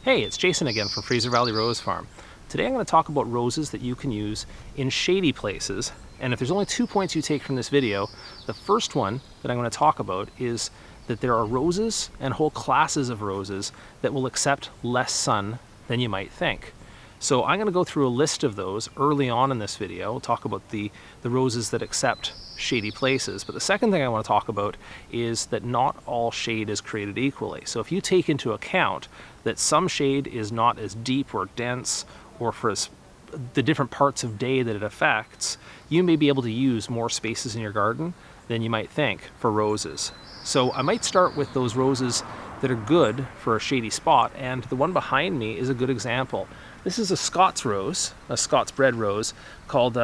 Hey, it's Jason again from Fraser Valley Rose Farm. Today I'm going to talk about roses that you can use in shady places. And if there's only 2 points you take from this video, the first one that I'm going to talk about is that there are roses and whole classes of roses that will accept less sun than you might think. So I'm going to go through a list of those early on in this video. We'll talk about the roses that accept shady places. But the second thing I want to talk about is that not all shade is created equally. So if you take into account that some shade is not as deep or dense or for the different parts of day that it affects, you may be able to use more spaces in your garden than you might think for roses. So I might start with those roses that are good for a shady spot, and the one behind me is a good example. This is a Scots Rose, a Scots bred rose called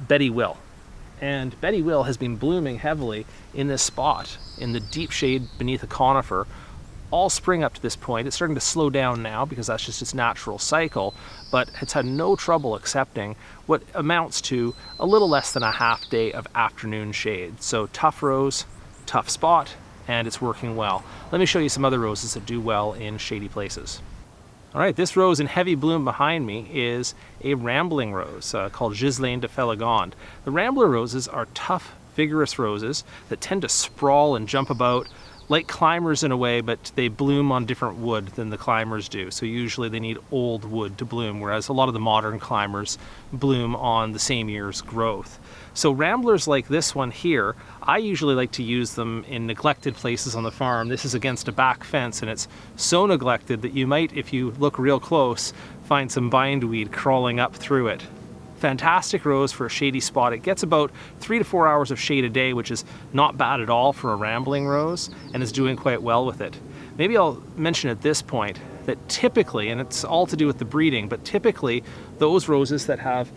Betty Will. And Betty Will has been blooming heavily in this spot, in the deep shade beneath a conifer, all spring up to this point. It's starting to slow down now because that's just its natural cycle, but it's had no trouble accepting what amounts to a little less than a half day of afternoon shade. So tough rose, tough spot, and it's working well. Let me show you some other roses that do well in shady places. All right, this rose in heavy bloom behind me is a rambling rose called Ghislaine de Félagonde. The rambler roses are tough, vigorous roses that tend to sprawl and jump about like climbers in a way, but they bloom on different wood than the climbers do. So usually they need old wood to bloom, whereas a lot of the modern climbers bloom on the same year's growth. So ramblers like this one here, I usually like to use them in neglected places on the farm. This is against a back fence, and it's so neglected that you might, if you look real close, find some bindweed crawling up through it. Fantastic rose for a shady spot. It gets about 3 to 4 hours of shade a day, which is not bad at all for a rambling rose, and is doing quite well with it. Maybe I'll mention at this point that typically, and it's all to do with the breeding, but typically those roses that have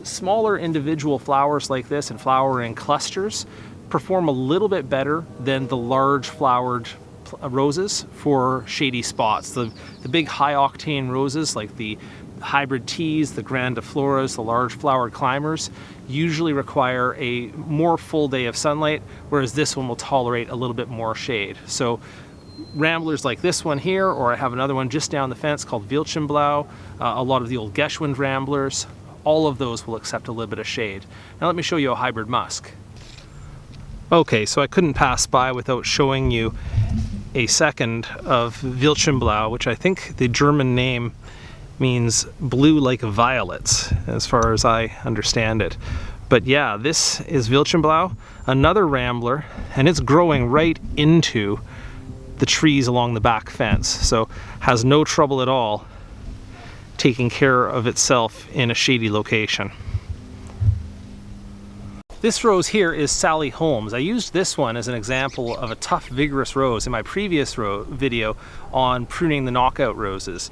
smaller individual flowers like this and flower in clusters perform a little bit better than the large flowered roses for shady spots. The big high octane roses like the hybrid teas, the grandifloras, the large flowered climbers usually require a more full day of sunlight, whereas this one will tolerate a little bit more shade. So ramblers like this one here, or I have another one just down the fence called Vilchenblau, a lot of the old Geschwind ramblers, all of those will accept a little bit of shade. Now let me show you a hybrid musk. Okay, so I couldn't pass by without showing you a second of Vilchenblau, which I think the German name means blue like violets, as far as I understand it. But yeah, this is Vilchenblau, another rambler, and it's growing right into the trees along the back fence, so has no trouble at all taking care of itself in a shady location. This rose here is Sally Holmes. I used this one as an example of a tough, vigorous rose in my previous video on pruning the knockout roses.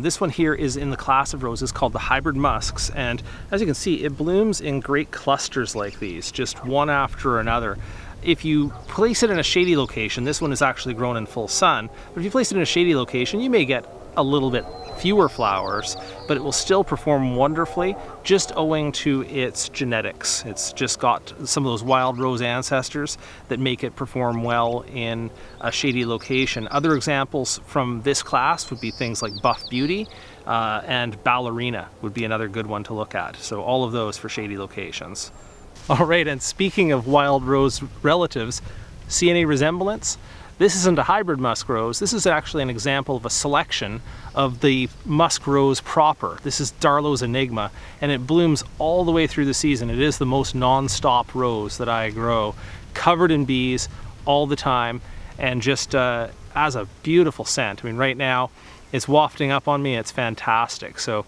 This one here is in the class of roses called the hybrid musks, and as you can see, it blooms in great clusters like these, just one after another. If you place it in a shady location, this one is actually grown in full sun, but if you place it in a shady location, you may get a little bit fewer flowers, but it will still perform wonderfully just owing to its genetics. It's just got some of those wild rose ancestors that make it perform well in a shady location. Other examples from this class would be things like Buff Beauty and Ballerina would be another good one to look at. So all of those for shady locations. All right, and speaking of wild rose relatives, see any resemblance? This isn't a hybrid musk rose. This is actually an example of a selection of the musk rose proper. This is Darlow's Enigma, and it blooms all the way through the season. It is the most non-stop rose that I grow, covered in bees all the time, and just has a beautiful scent. I mean, right now it's wafting up on me. It's fantastic. So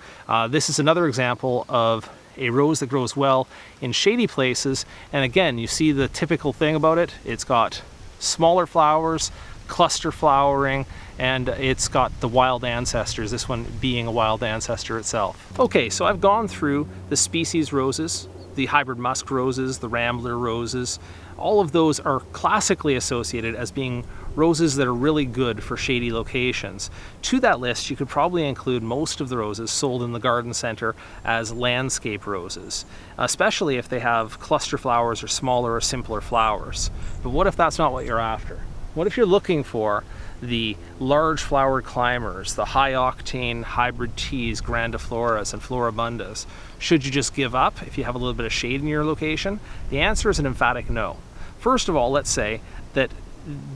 this is another example of a rose that grows well in shady places. And again, you see the typical thing about it. It's got smaller flowers, cluster flowering, and it's got the wild ancestors, this one being a wild ancestor itself. Okay, so I've gone through the species roses, the hybrid musk roses, the rambler roses. All of those are classically associated as being roses that are really good for shady locations. To that list, you could probably include most of the roses sold in the garden center as landscape roses, especially if they have cluster flowers or smaller or simpler flowers. But what if that's not what you're after? What if you're looking for the large flowered climbers, the high octane hybrid teas, grandifloras and floribundas. Should you just give up if you have a little bit of shade in your location? The answer is an emphatic no. First of all, let's say that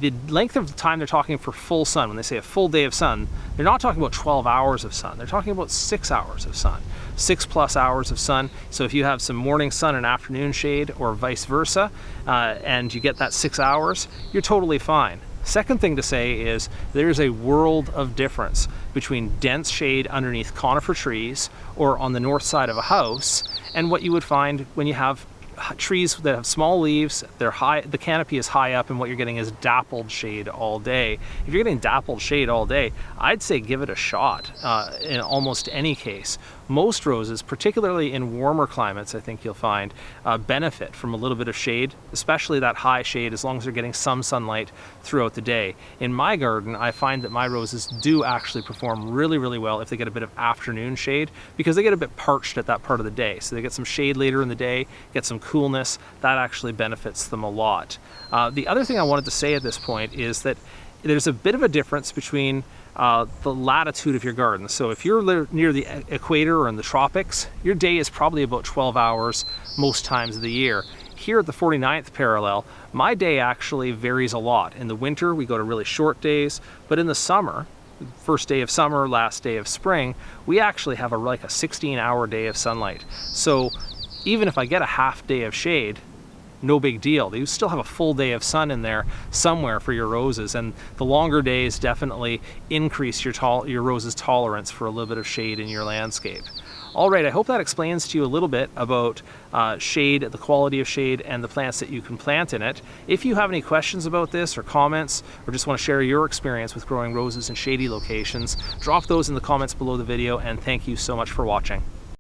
the length of time they're talking for full sun, when they say a full day of sun, they're not talking about 12 hours of sun. They're talking about 6 hours of sun, 6+ hours of sun. So if you have some morning sun and afternoon shade, or vice versa, and you get that 6 hours, you're totally fine. Second thing to say is there's a world of difference between dense shade underneath conifer trees or on the north side of a house and what you would find when you have trees that have small leaves, they're high, the canopy is high up, and what you're getting is dappled shade all day. If you're getting dappled shade all day, I'd say give it a shot in almost any case. Most roses, particularly in warmer climates, I think you'll find benefit from a little bit of shade, especially that high shade, as long as they're getting some sunlight throughout the day. In my garden, I find that my roses do actually perform really, really well if they get a bit of afternoon shade, because they get a bit parched at that part of the day. So they get some shade later in the day, get some coolness, that actually benefits them a lot. The other thing I wanted to say at this point is that there's a bit of a difference between the latitude of your garden. So if you're near the equator or in the tropics, your day is probably about 12 hours most times of the year. Here at the 49th parallel, my day actually varies a lot. In the winter, we go to really short days, but in the summer, first day of summer, last day of spring, we actually have like a 16-hour day of sunlight. So even if I get a half day of shade, no big deal. You still have a full day of sun in there somewhere for your roses, and the longer days definitely increase your roses' tolerance for a little bit of shade in your landscape. All right, I hope that explains to you a little bit about shade, the quality of shade, and the plants that you can plant in it. If you have any questions about this or comments, or just want to share your experience with growing roses in shady locations, drop those in the comments below the video, and thank you so much for watching.